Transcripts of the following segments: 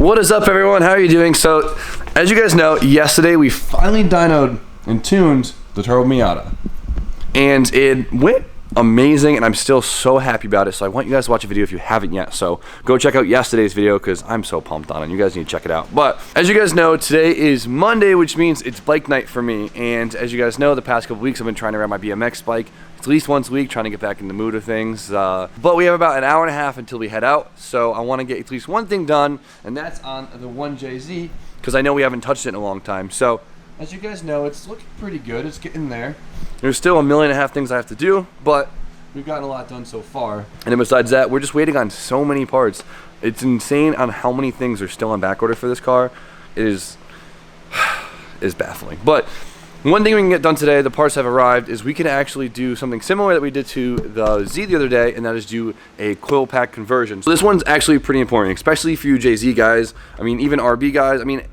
What is up, everyone? How are you doing? So, as you guys know, yesterday we finally dynoed and tuned the Turbo Miata. And it went amazing, and I'm still so happy about it. So I want you guys to watch a video if you haven't yet. So go check out yesterday's video because I'm so pumped on it. You guys need to check it out. But as you guys know, today is Monday, which means it's bike night for me. And as you guys know, the past couple weeks I've been trying to ride my BMX bike at least once a week, trying to get back in the mood of things. But we have about an hour and a half until we head out. So I want to get at least one thing done, and that's on the 1JZ because I know we haven't touched it in a long time. So as you guys know, it's looking pretty good. It's getting there. There's still 1.5 million things I have to do, but we've gotten a lot done so far. And then besides that, we're just waiting on so many parts. It's insane on how many things are still on back order for this car. It is baffling. But one thing we can get done today, the parts have arrived, is we can actually do something similar that we did to the Z the other day, and that is do a coil pack conversion. So this one's actually pretty important, especially for you JZ guys. I mean, even RB guys. I mean,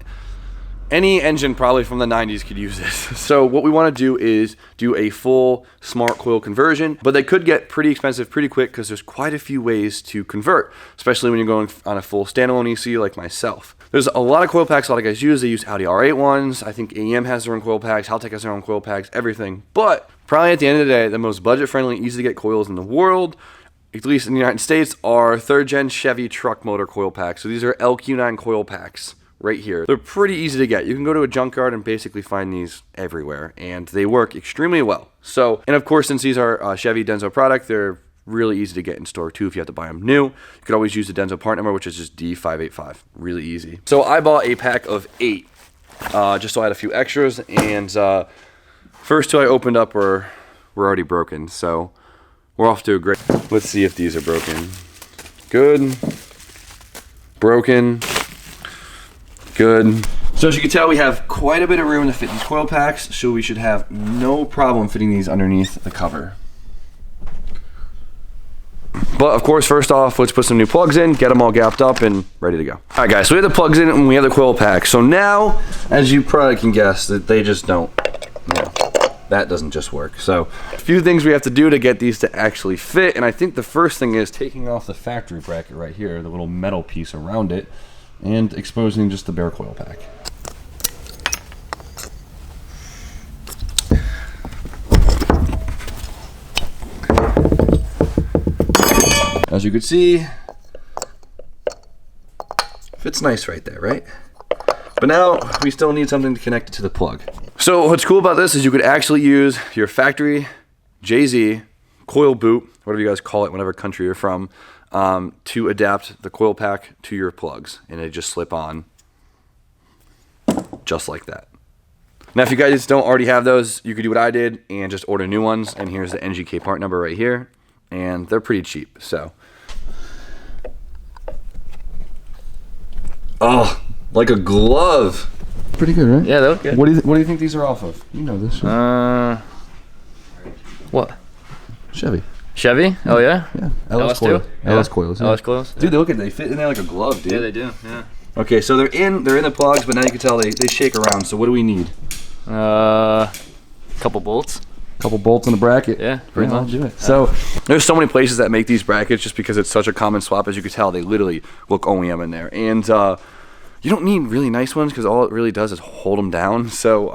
any engine probably from the 90s could use this. So what we want to do is do a full smart coil conversion, but they could get pretty expensive pretty quick because there's quite a few ways to convert, especially when you're going on a full standalone ECU like myself. There's a lot of coil packs a lot of guys use. They use Audi R8 ones. I think AEM has their own coil packs. Haltech has their own coil packs, everything. But probably at the end of the day, the most budget-friendly, easy to get coils in the world, at least in the United States, are 3rd gen Chevy truck motor coil packs. So these are LQ9 coil packs right here. They're pretty easy to get. You can go to a junkyard and basically find these everywhere, and they work extremely well. So, and of course, since these are Chevy Denso product, they're really easy to get in store too if you have to buy them new. You could always use the Denso part number, which is just D585. Really easy. So I bought a pack of 8, just so I had a few extras, and first 2 I opened up were already broken, so we're off to a great... Let's see if these are broken. Good. Broken. Good. So as you can tell, we have quite a bit of room to fit these coil packs, so we should have no problem fitting these underneath the cover. But of course, first off, let's put some new plugs in, get them all gapped up and ready to go. All right guys, so we have the plugs in and we have the coil pack. So now, as you probably can guess, that they just don't, that doesn't just work. So a few things we have to do to get these to actually fit, and I think the first thing is taking off the factory bracket right here, the little metal piece around it, and exposing just the bare coil pack. As you can see, fits nice right there, right? But now we still need something to connect it to the plug. So what's cool about this is you could actually use your factory JZ coil boot, whatever you guys call it, whatever country you're from, to adapt the coil pack to your plugs, and they just slip on just like that. Now if you guys don't already have those, you could do what I did and just order new ones, and here's the NGK part number right here, and they're pretty cheap. So oh, like a glove. Pretty good, right? Yeah, they look good. What do you think these are off of? You know this. What? Chevy. Chevy? Oh yeah. Yeah. LS coil. Yeah. LS coils. Yeah. LS coils. Dude, they look at, they fit in there like a glove, dude. Yeah, they do. Yeah. Okay, so they're in the plugs, but now you can tell they shake around. So what do we need? Couple bolts. Couple bolts in the bracket. Yeah, pretty much. I'll do it. Yeah. So there's so many places that make these brackets just because it's such a common swap. As you can tell, they literally look OEM in there, and you don't need really nice ones because all it really does is hold them down. So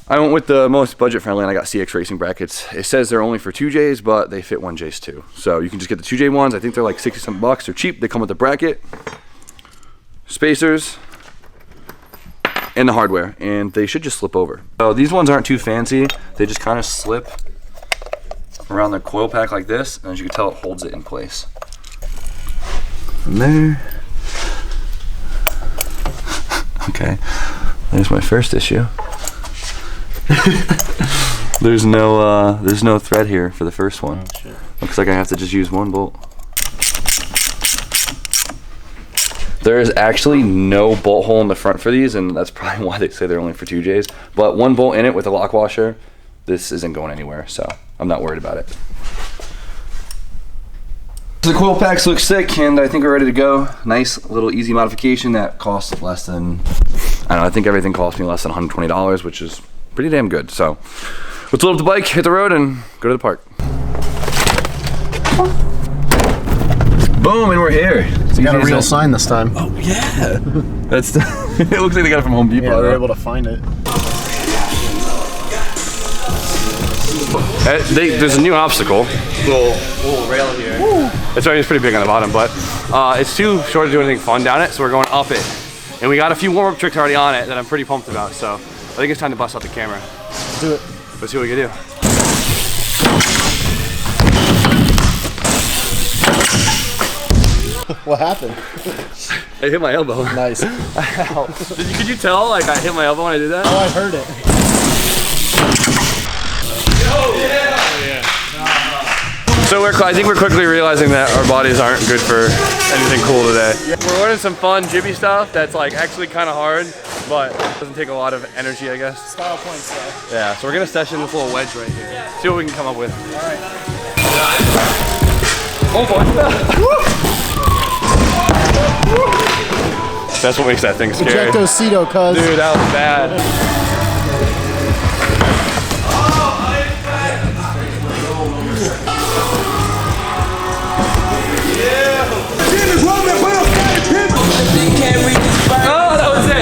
I went with the most budget friendly, and I got CX Racing brackets. It says they're only for 2Js, but they fit 1Js too. So you can just get the 2J ones. I think they're like 60 some bucks. They're cheap. They come with the bracket, spacers, and the hardware, and they should just slip over. So these ones aren't too fancy. They just kind of slip around the coil pack like this, and as you can tell, it holds it in place. From there. Okay, there's my first issue. There's no thread here for the first one. Oh, shit. Looks like I have to just use one bolt. There is actually no bolt hole in the front for these, and that's probably why they say they're only for 2Js. But one bolt in it with a lock washer, this isn't going anywhere, so I'm not worried about it. The coil packs look sick, and I think we're ready to go. Nice little easy modification that costs less than, I don't know, I think everything cost me less than $120, which is pretty damn good. So let's load up the bike, hit the road, and go to the park. Boom, and we're here. It's got a easy real as sign this time. Oh yeah, that's. It looks like they got it from Home Depot. Yeah, though. they're able to find it. There's a new obstacle. Little rail here. It's already pretty big on the bottom, but it's too short to do anything fun down it, so we're going up it. And we got a few warm-up tricks already on it that I'm pretty pumped about, so I think it's time to bust out the camera. Let's do it. Let's see what we can do. What happened? I hit my elbow. Nice. Could you tell, like, I hit my elbow when I did that? Oh, I heard it. So I think we're quickly realizing that our bodies aren't good for anything cool today. We're learning some fun jibby stuff that's like actually kind of hard, but doesn't take a lot of energy, I guess. Style point stuff. Yeah, so we're gonna session this little wedge right here. See what we can come up with. All right. Oh boy. That's what makes that thing scary. Ejectocito, cuz. Dude, that was bad. Oh, that was it.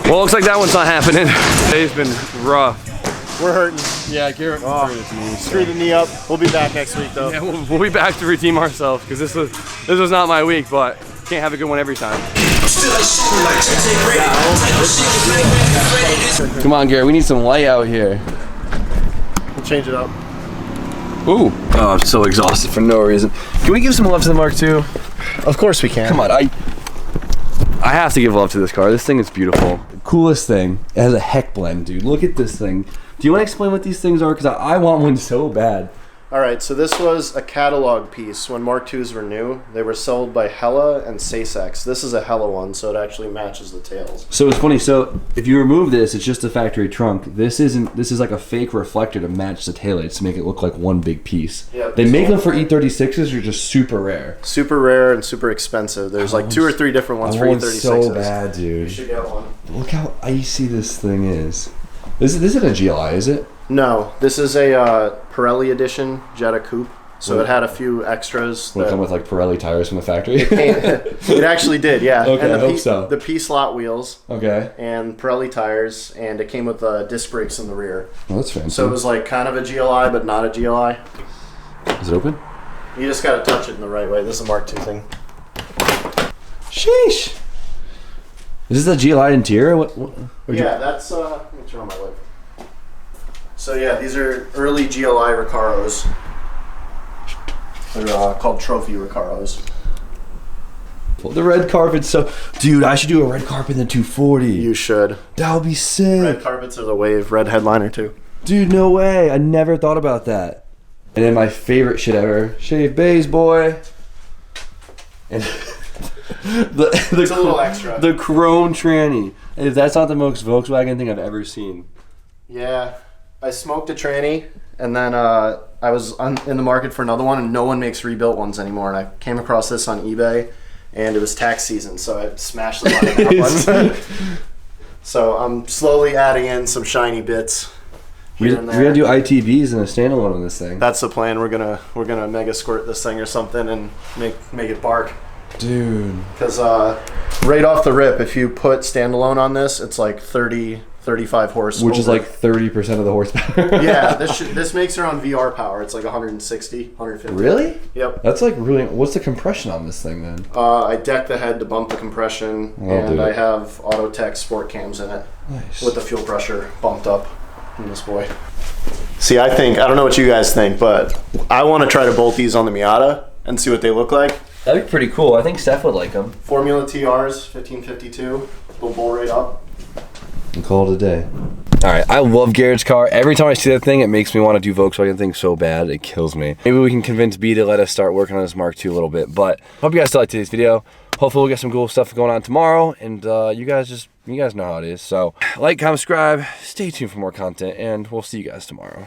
Well, looks like that one's not happening. Today's been rough. We're hurting. Yeah, Garrett. Screw the knee up. We'll be back next week, though. Yeah, we'll be back to redeem ourselves because this was not my week, but can't have a good one every time. Come on, Garrett. We need some light out here. We'll change it up. Ooh. Oh, I'm so exhausted for no reason. Can we give some love to the Mark II? Of course we can. Come on, I have to give love to this car. This thing is beautiful. Coolest thing. It has a heck blend, dude. Look at this thing. Do you want to explain what these things are? Because I want one so bad. All right, so this was a catalog piece. When Mark IIs were new, they were sold by Hella and Sasex. This is a Hella one, so it actually matches the tails. So it's funny. So if you remove this, it's just a factory trunk. This isn't. This is like a fake reflector to match the taillights to make it look like one big piece. Yeah, they make them for E36s. Are just super rare. Super rare and super expensive. There's like 2 or 3 different ones for E36s. So bad, dude. You should get one. Look how icy this thing is. This isn't a GLI, is it? No, this is a Pirelli edition Jetta Coupe. So it had a few extras. Will it come with like Pirelli tires from the factory? It actually did, yeah. Okay, and I hope so. The P-slot wheels. Okay. And Pirelli tires, and it came with disc brakes in the rear. Oh, that's fancy. So it was like kind of a GLI, but not a GLI. Is it open? You just gotta touch it in the right way. This is a Mark II thing. Sheesh. Is this a GLI interior? Yeah, that's let me turn on my light. So yeah, these are early GLI Recaros. They're called Trophy Recaros. The red carpet's so... Dude, I should do a red carpet in the 240. You should. That would be sick. Red carpets are the wave. Red headliner too. Dude, no way. I never thought about that. And then my favorite shit ever. Shave bays, boy. And It's a little extra. The chrome tranny. If that's not the most Volkswagen thing I've ever seen. Yeah. I smoked a tranny, and then I was in the market for another one, and no one makes rebuilt ones anymore. And I came across this on eBay, and it was tax season, so I smashed the button that one. So I'm slowly adding in some shiny bits here and there. We gotta do ITBs and a standalone on this thing. That's the plan. We're gonna mega squirt this thing or something and make it bark. Dude. Because right off the rip, if you put standalone on this, it's like 35 horse. Which is like 30% of the horsepower. Yeah, this makes around VR power. It's like 160, 150. Really? Yep. That's like really... What's the compression on this thing then? I decked the head to bump the compression, and I have Autotech sport cams in it. Nice. With the fuel pressure bumped up in this boy. See, I don't know what you guys think, but I want to try to bolt these on the Miata and see what they look like. That'd be pretty cool. I think Steph would like them. Formula TRs, 1552, little bull rate up. And call it a day. All right, I love Garrett's car. Every time I see that thing, it makes me want to do Volkswagen things so bad, it kills me. Maybe we can convince B to let us start working on this Mark II a little bit, but hope you guys still like today's video. Hopefully we'll get some cool stuff going on tomorrow, and you guys know how it is. So like, comment, subscribe, stay tuned for more content, and we'll see you guys tomorrow.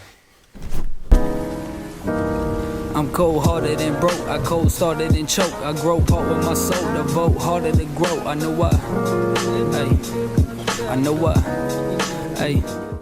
I'm cold hearted and broke, I cold started and choke. I grow part with my soul, the vote harder to grow. I know why, hey, I know why, hey.